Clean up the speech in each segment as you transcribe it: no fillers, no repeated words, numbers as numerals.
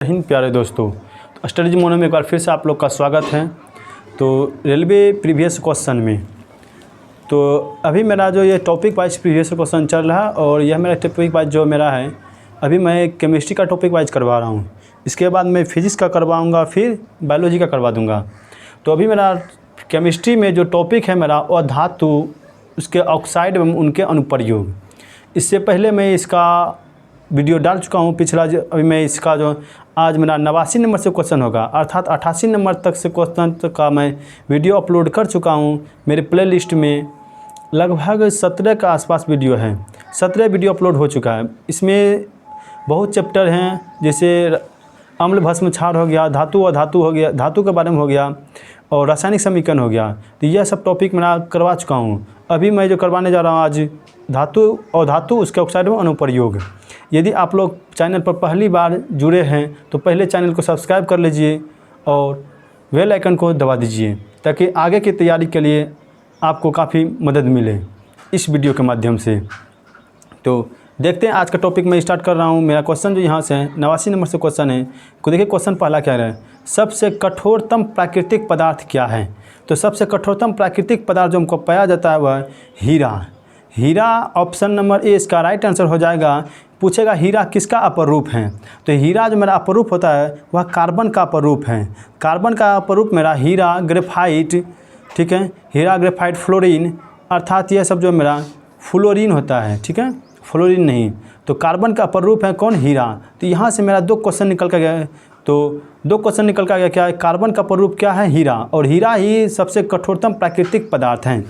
हिंद प्यारे दोस्तों, तो स्टडी मोनो में एक बार फिर से आप लोग का स्वागत है। तो रेलवे प्रीवियस क्वेश्चन में तो अभी मेरा जो ये टॉपिक वाइज प्रीवियस क्वेश्चन चल रहा है और यह मेरा टॉपिक वाइज जो मेरा है, अभी मैं केमिस्ट्री का टॉपिक वाइज करवा रहा हूँ। इसके बाद मैं फिजिक्स का करवाऊँगा, फिर बायोलॉजी का करवा दूँगा। तो अभी मेरा केमिस्ट्री में जो टॉपिक है मेरा वो धातु, उसके ऑक्साइड एवं उनके अनुप्रयोग। इससे पहले मैं इसका वीडियो डाल चुका हूँ पिछला। अभी मैं इसका जो आज मेरा 89 नंबर से क्वेश्चन होगा, अर्थात 88 नंबर तक से क्वेश्चन का मैं वीडियो अपलोड कर चुका हूँ। मेरे प्लेलिस्ट में लगभग 17 के आसपास वीडियो है, 17 वीडियो अपलोड हो चुका है। इसमें बहुत चैप्टर हैं, जैसे अम्ल भस्म क्षार हो गया, धातु और धातु हो गया, धातु के बारे में हो गया, और रासायनिक समीकरण हो गया। तो यह सब टॉपिक मैं करवा चुका हूँ। अभी मैं जो करवाने जा रहा हूँ आज धातु और धातु, उसके ऑक्साइड में अनुप्रयोग। यदि आप लोग चैनल पर पहली बार जुड़े हैं तो पहले चैनल को सब्सक्राइब कर लीजिए और बेल आइकन को दबा दीजिए, ताकि आगे की तैयारी के लिए आपको काफ़ी मदद मिले इस वीडियो के माध्यम से। तो देखते हैं आज का टॉपिक मैं स्टार्ट कर रहा हूँ। मेरा क्वेश्चन जो यहाँ से है 89 नंबर से क्वेश्चन है। को देखिए क्वेश्चन पहला क्या है, सबसे कठोरतम प्राकृतिक पदार्थ क्या है। तो सबसे कठोरतम प्राकृतिक पदार्थ जो हमको पाया जाता है वह हीरा। हीरा ऑप्शन नंबर ए इसका राइट आंसर हो जाएगा। पूछेगा हीरा किसका अपर रूप है, तो हीरा जो मेरा अपर रूप होता है वह कार्बन का अपर रूप है। कार्बन का अपर रूप मेरा हीरा, ग्रेफाइट, ठीक है, हीरा, ग्रेफाइट, फ्लोरीन, अर्थात यह सब जो मेरा फ्लोरीन होता है, ठीक है, फ्लोरीन नहीं। तो कार्बन का अपर रूप है कौन, हीरा। तो यहाँ से मेरा 2 क्वेश्चन निकल कर गया। तो 2 क्वेश्चन निकल कर गया, क्या है, कार्बन का अपर रूप क्या है, हीरा, और हीरा ही सबसे कठोरतम प्राकृतिक पदार्थ हैं।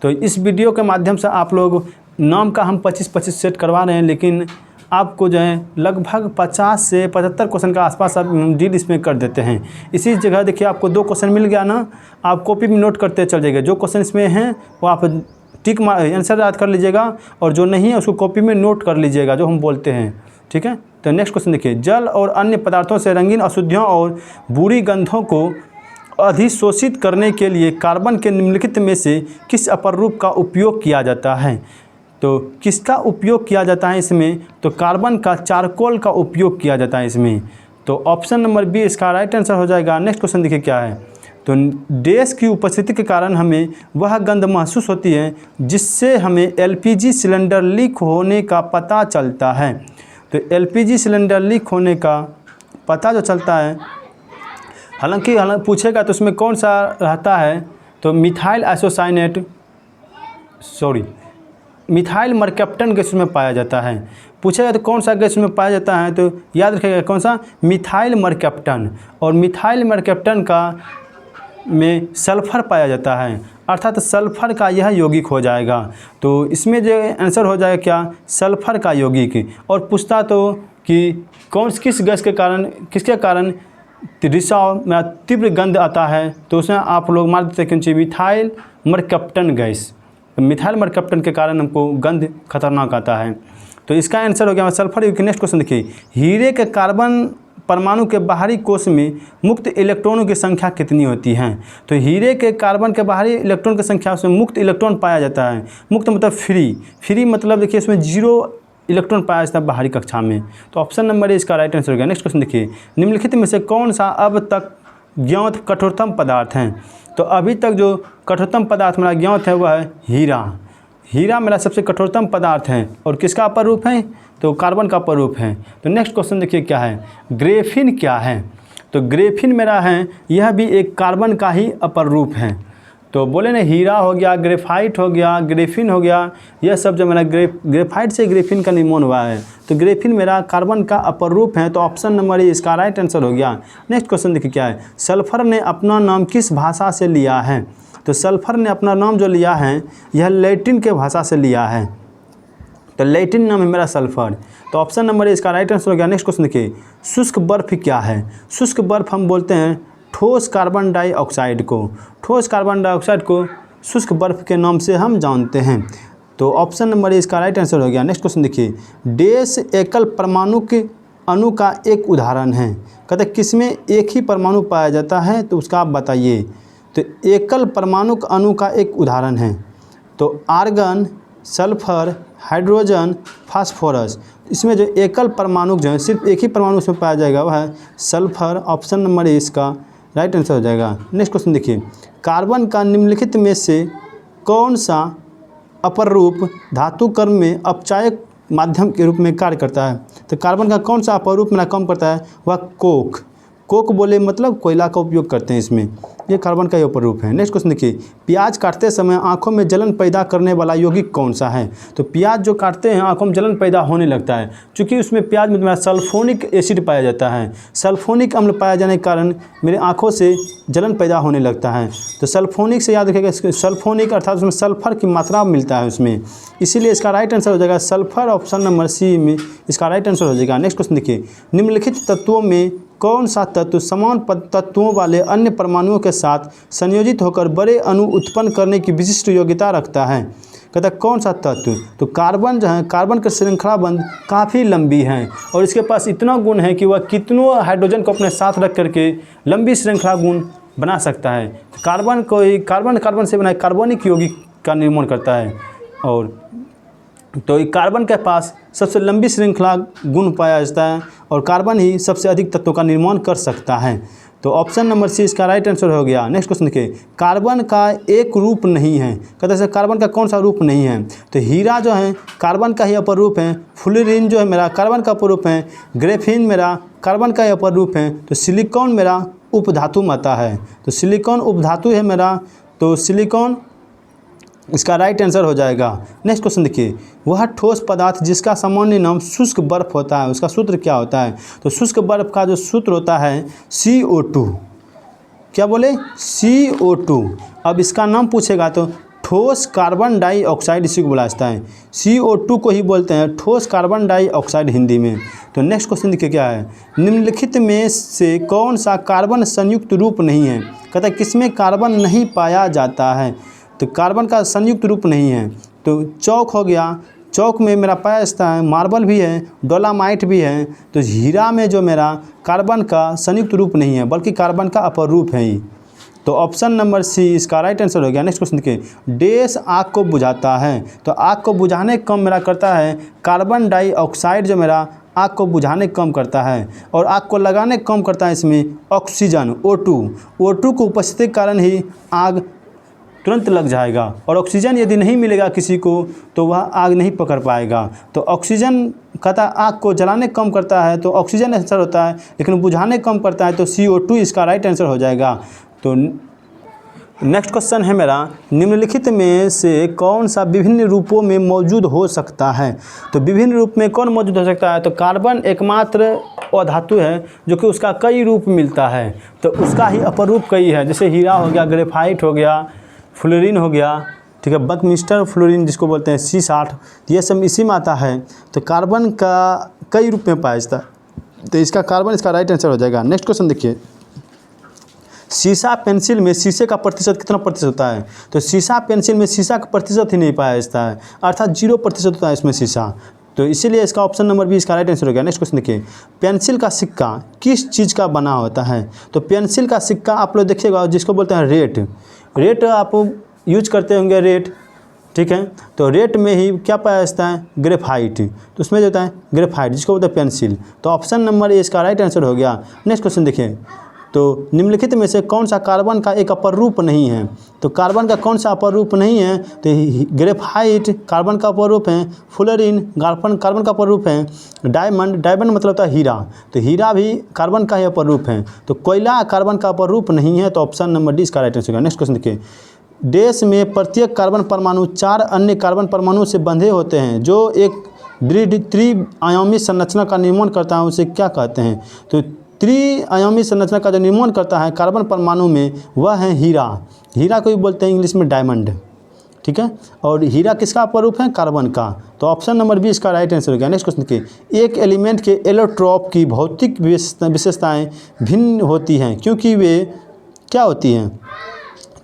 तो इस वीडियो के माध्यम से आप लोग नाम का हम 25-25 सेट करवा रहे हैं, लेकिन आपको जो है लगभग 50 से 75 क्वेश्चन का आसपास आप डील इसमें कर देते हैं। इसी जगह देखिए आपको 2 क्वेश्चन मिल गया ना, आप कॉपी में नोट करते चल जाइएगा। जो क्वेश्चन इसमें हैं वो आप टिक आंसर याद कर लीजिएगा, और जो नहीं है उसको कॉपी में नोट कर लीजिएगा जो हम बोलते हैं, ठीक है। तो नेक्स्ट क्वेश्चन देखिए, जल और अन्य पदार्थों से रंगीन अशुद्धियों और बुरी गंधों को अधिशोषित करने के लिए कार्बन के निम्नलिखित में से किस अपर रूप का उपयोग किया जाता है। तो किसका उपयोग किया जाता है इसमें, तो कार्बन का चारकोल का उपयोग किया जाता है इसमें। तो ऑप्शन नंबर बी इसका राइट आंसर हो जाएगा। नेक्स्ट क्वेश्चन देखिए क्या है, तो डैश की उपस्थिति के कारण हमें वह गंध महसूस होती है जिससे हमें एलपीजी सिलेंडर लीक होने का पता चलता है। तो एलपीजी सिलेंडर लीक होने का पता जो चलता है, हालांकि पूछेगा तो उसमें कौन सा रहता है, तो methyl isocyanate, methyl mercaptan gas में पाया जाता है। पूछेगा तो कौन सा गैस में पाया जाता है, तो याद रखिएगा कौन सा, मिथाइल मरकैप्टन। और मिथाइल मरकैप्टन का में सल्फर पाया जाता है, अर्थात सल्फर का यह यौगिक हो जाएगा। तो इसमें जो आंसर हो जाएगा क्या, सल्फर का यौगिक। और पूछता तो कि किस गैस के कारण, किसके कारण रिसाव में तीव्र गंध आता है, तो उसमें आप लोग मान देते हैं methyl mercaptan gas. Methyl mercaptan के कारण हमको गंध खतरनाक आता है। तो इसका आंसर हो गया सल्फर युक्त। नेक्स्ट क्वेश्चन देखिए, हीरे के कार्बन परमाणु के बाहरी कोश में मुक्त इलेक्ट्रॉनों की संख्या कितनी होती है। तो हीरे के कार्बन के बाहरी इलेक्ट्रॉन की संख्या, उसमें मुक्त इलेक्ट्रॉन पाया जाता है। मुक्त मतलब फ्री मतलब देखिए इसमें 0 इलेक्ट्रॉन पाया जाता है बाहरी कक्षा में। तो ऑप्शन नंबर ए इसका राइट आंसर हो गया। नेक्स्ट क्वेश्चन देखिए, निम्नलिखित में से कौन सा अब तक ज्ञात कठोरतम पदार्थ हैं। तो अभी तक जो कठोरतम पदार्थ मेरा ज्ञात है वह है हीरा। हीरा मेरा सबसे कठोरतम पदार्थ है, और किसका अपर रूप है, तो कार्बन का अपर रूप है। तो नेक्स्ट क्वेश्चन देखिए क्या है, ग्रेफिन क्या है। तो ग्रेफिन मेरा है, यह भी एक कार्बन का ही अपर रूप है। तो बोले ना, हीरा हो गया, ग्रेफाइट हो गया, ग्रेफिन हो गया, यह सब जो मेरा ग्रेफाइट से ग्रेफिन का निर्माण हुआ है। तो ग्रेफिन मेरा कार्बन का अपर रूप है। तो ऑप्शन नंबर ए इसका राइट आंसर हो गया। नेक्स्ट क्वेश्चन देखिए क्या है, सल्फर ने अपना नाम किस भाषा से लिया है। तो सल्फर ने अपना नाम जो लिया है यह लैटिन के भाषा से लिया है। तो लैटिन नाम है मेरा सल्फर। तो ऑप्शन नंबर ए इसका राइट आंसर हो गया। नेक्स्ट क्वेश्चन देखिए, शुष्क बर्फ क्या है। शुष्क बर्फ हम बोलते हैं ठोस कार्बन डाइऑक्साइड को। ठोस कार्बन डाइऑक्साइड को शुष्क बर्फ के नाम से हम जानते हैं। तो ऑप्शन नंबर ए इसका राइट आंसर हो गया। नेक्स्ट क्वेश्चन देखिए, डैश एकल परमाणु के अणु का एक उदाहरण है। कहते किसमें एक ही परमाणु पाया जाता है, तो उसका आप बताइए। तो एकल परमाणु अणु का एक उदाहरण है, तो आर्गन, सल्फर, हाइड्रोजन, फास्फोरस। इसमें जो एकल परमाणु जो है सिर्फ एक ही परमाणु इसमें पाया जाएगा वह है सल्फर। ऑप्शन नंबर ए इसका राइट आंसर हो जाएगा। नेक्स्ट क्वेश्चन देखिए, कार्बन का निम्नलिखित में से कौन सा अपर रूप धातु कर्म में अपचायक माध्यम के रूप में कार्य करता है? तो कार्बन का कौन सा अपर रूप में काम करता है? वह कोक। कोक बोले मतलब कोयला का उपयोग करते हैं इसमें, ये कार्बन का ही अपर रूप है। नेक्स्ट क्वेश्चन देखिए, प्याज काटते समय आंखों में जलन पैदा करने वाला यौगिक कौन सा है? तो प्याज जो काटते हैं आंखों में जलन पैदा होने लगता है, क्योंकि उसमें प्याज में तुम्हारा सल्फोनिक एसिड पाया जाता है। सल्फोनिक अम्ल पाया जाने के कारण मेरे आंखों से जलन पैदा होने लगता है। तो सल्फोनिक से याद रखिएगा, सल्फोनिक अर्थात उसमें सल्फर की मात्रा मिलता है उसमें, इसीलिए इसका राइट आंसर हो जाएगा सल्फर। ऑप्शन नंबर सी में इसका राइट आंसर हो जाएगा। नेक्स्ट क्वेश्चन देखिए, निम्नलिखित तत्वों में कौन सा तत्व समान तत्वों वाले अन्य परमाणुओं के साथ संयोजित होकर बड़े अणु उत्पन्न करने की विशिष्ट योग्यता रखता है? कहता है कौन सा तत्व? तो कार्बन जो है, कार्बन की श्रृंखलाबंध काफ़ी लंबी है और इसके पास इतना गुण है कि वह कितनों हाइड्रोजन को अपने साथ रख करके लंबी श्रृंखला गुण बना सकता है। कार्बन को ही कार्बन से बना कार्बनिक यौगिक का निर्माण करता है, और तो कार्बन के पास सबसे लंबी श्रृंखला गुण पाया जाता है और कार्बन ही सबसे अधिक तत्वों का निर्माण कर सकता है। तो ऑप्शन नंबर सी इसका राइट आंसर हो गया। नेक्स्ट क्वेश्चन देखिए, कार्बन का एक रूप नहीं है। कहते हैं कार्बन का कौन सा रूप नहीं है? तो हीरा जो है कार्बन का ही अपर रूप है, फ्लोरीन जो है मेरा कार्बन का अपर रूप है, ग्रेफीन मेरा कार्बन का ही अपर रूप है, तो सिलिकॉन मेरा उपधातु माता है। तो सिलिकॉन उपधातु है मेरा, तो सिलिकॉन इसका राइट आंसर हो जाएगा। नेक्स्ट क्वेश्चन देखिए, वह ठोस पदार्थ जिसका सामान्य नाम शुष्क बर्फ होता है उसका सूत्र क्या होता है? तो शुष्क बर्फ का जो सूत्र होता है CO2। क्या बोले? CO2। अब इसका नाम पूछेगा तो ठोस कार्बन डाइऑक्साइड इसी को बोला जाता है। CO2 को ही बोलते हैं ठोस कार्बन डाइऑक्साइड हिंदी में। तो नेक्स्ट क्वेश्चन देखिए क्या है, निम्नलिखित में से कौन सा कार्बन संयुक्त रूप नहीं है? कहता है किसमें कार्बन नहीं पाया जाता है? तो कार्बन का संयुक्त रूप नहीं है, तो चौक हो गया, चौक में मेरा पाया जाता है, मार्बल भी है, डोलामाइट भी है। तो हीरा में जो मेरा कार्बन का संयुक्त रूप नहीं है बल्कि कार्बन का अपर रूप है ही। तो ऑप्शन नंबर सी इसका राइट आंसर हो गया। नेक्स्ट क्वेश्चन देखिए, डैश आग को बुझाता है? तो आग को बुझाने का काम मेरा करता है कार्बन डाइऑक्साइड, जो मेरा आग को बुझाने का काम करता है, और आग को लगाने का काम करता है इसमें ऑक्सीजन O2 को उपस्थिति के कारण ही आग तुरंत लग जाएगा, और ऑक्सीजन यदि नहीं मिलेगा किसी को तो वह आग नहीं पकड़ पाएगा। तो ऑक्सीजन कहता है आग को जलाने कम करता है, तो ऑक्सीजन आंसर होता है, लेकिन बुझाने कम करता है तो CO2 इसका राइट आंसर हो जाएगा। तो नेक्स्ट क्वेश्चन है मेरा, निम्नलिखित में से कौन सा विभिन्न रूपों में मौजूद हो सकता है? तो विभिन्न रूप में कौन मौजूद हो सकता है? तो कार्बन एकमात्र अधातु है जो कि उसका कई रूप मिलता है, तो उसका ही अपर रूप कई है, जैसे हीरा हो गया, ग्रेफाइट हो गया, फ्लोरीन हो गया, ठीक है, बकमिस्टर फ्लोरीन जिसको बोलते हैं C60, ये सब इसी में आता है। तो कार्बन का कई रूप में पाया जाता है, तो इसका कार्बन इसका राइट आंसर हो जाएगा। नेक्स्ट क्वेश्चन देखिए, शीशा पेंसिल में शीशे का प्रतिशत कितना प्रतिशत होता है? तो शीशा पेंसिल में शीशा का प्रतिशत ही नहीं पाया जाता है, अर्थात 0% होता है इसमें शीशा, तो इसीलिए इसका ऑप्शन नंबर बी इसका राइट आंसर हो गया। नेक्स्ट क्वेश्चन देखिए, पेंसिल का सिक्का किस चीज़ का बना होता है? तो पेंसिल का सिक्का आप लोग देखिएगा जिसको बोलते हैं रेट आप यूज करते होंगे रेट, ठीक है, तो रेट में ही क्या पाया जाता है? ग्रेफाइट, तो उसमें जो होता है ग्रेफाइट जिसको बोलते हैं पेंसिल। तो ऑप्शन नंबर ए इसका राइट आंसर हो गया। नेक्स्ट क्वेश्चन देखिए, तो निम्नलिखित में से कौन सा कार्बन का एक अपर रूप नहीं है? तो कार्बन का कौन सा अपर रूप नहीं है? तो ग्रेफाइट कार्बन का अपर रूप है, फ्लोरीन कार्बन का अपर रूप है, डायमंड मतलब होता है हीरा, तो हीरा भी कार्बन का ही अपर रूप है, तो कोयला कार्बन का अपर रूप नहीं है, तो ऑप्शन नंबर डी इसका राइट आंसर होगा। नेक्स्ट क्वेश्चन देखिए, देश में प्रत्येक कार्बन परमाणु 4 अन्य कार्बन परमाणु से बंधे होते हैं जो एक दृढ़ त्रिआयामी संरचना का निर्माण करता है, उसे क्या कहते हैं? तो त्रिआयामी संरचना का जो निर्माण करता है कार्बन परमाणु में वह है हीरा को भी बोलते हैं इंग्लिश में डायमंड, ठीक है, और हीरा किसका अपर रूप है? कार्बन का, तो ऑप्शन नंबर बी इसका राइट आंसर हो गया। नेक्स्ट क्वेश्चन देखिए, एक एलिमेंट के एलोट्रॉप की भौतिक विशेषताएं भिन्न होती हैं क्योंकि वे क्या होती हैं?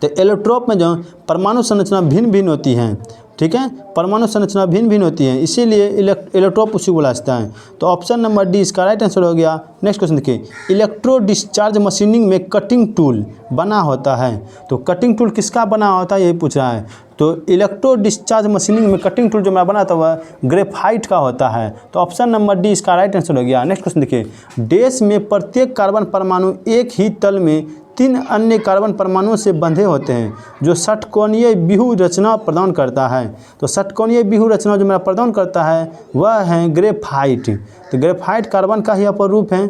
तो एलोट्रॉप में जो परमाणु संरचना भिन्न होती हैं, ठीक है। परमाणु संरचना भिन्न भिन्न होती है, इसीलिए इलेक्ट्रोप उसी को बोला जाता है। तो ऑप्शन नंबर डी इसका राइट आंसर हो गया। नेक्स्ट क्वेश्चन देखिए, इलेक्ट्रो डिस्चार्ज मशीनिंग में कटिंग टूल बना होता है। तो कटिंग टूल किसका बना होता है, यही पूछ रहा है। तो इलेक्ट्रो डिस्चार्ज मशीनिंग में कटिंग टूल जो मैं बनाता हुआ ग्रेफाइट का होता है। तो ऑप्शन नंबर डी इसका राइट आंसर हो गया। नेक्स्ट क्वेश्चन देखिए, देश में प्रत्येक कार्बन परमाणु एक ही तल में 3 अन्य कार्बन परमाणुओं से बंधे होते हैं, जो षटकोणीय व्यूह रचना प्रदान करता है। तो षटकोणीय व्यूह रचना जो मेरा प्रदान करता है वह है ग्रेफाइट। तो ग्रेफाइट कार्बन का ही अपर रूप है।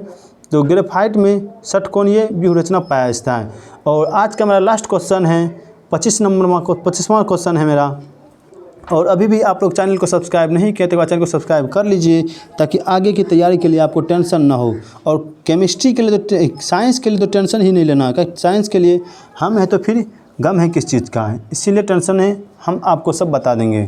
तो ग्रेफाइट में षटकोणीय व्यूह रचना पाया जाता है। और आज का मेरा लास्ट क्वेश्चन है 25वां क्वेश्चन है मेरा। और अभी भी आप लोग चैनल को सब्सक्राइब नहीं किए तो चैनल को सब्सक्राइब कर लीजिए, ताकि आगे की तैयारी के लिए आपको टेंशन ना हो। और केमिस्ट्री के लिए तो, साइंस के लिए तो टेंशन ही नहीं लेना है। साइंस के लिए हम हैं तो फिर गम है किस चीज़ का है, इसीलिए टेंशन है। हम आपको सब बता देंगे,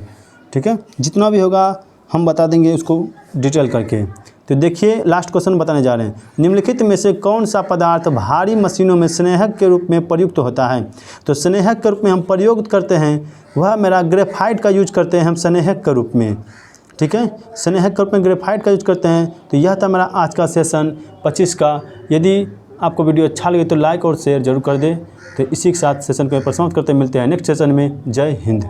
ठीक है। जितना भी होगा हम बता देंगे उसको डिटेल करके। तो देखिए लास्ट क्वेश्चन बताने जा रहे हैं, निम्नलिखित में से कौन सा पदार्थ भारी मशीनों में स्नेहक के रूप में प्रयुक्त होता है। तो स्नेहक के रूप में हम प्रयोग करते हैं वह मेरा ग्रेफाइट का यूज करते हैं हम स्नेहक के रूप में, ठीक है। स्नेहक के रूप में ग्रेफाइट का यूज करते हैं। तो यह था मेरा आज का सेशन 25 का। यदि आपको वीडियो अच्छा लगे तो लाइक और शेयर जरूर कर दें। तो इसी के साथ सेशन को समाप्त करते मिलते हैं नेक्स्ट सेशन में। जय हिंद।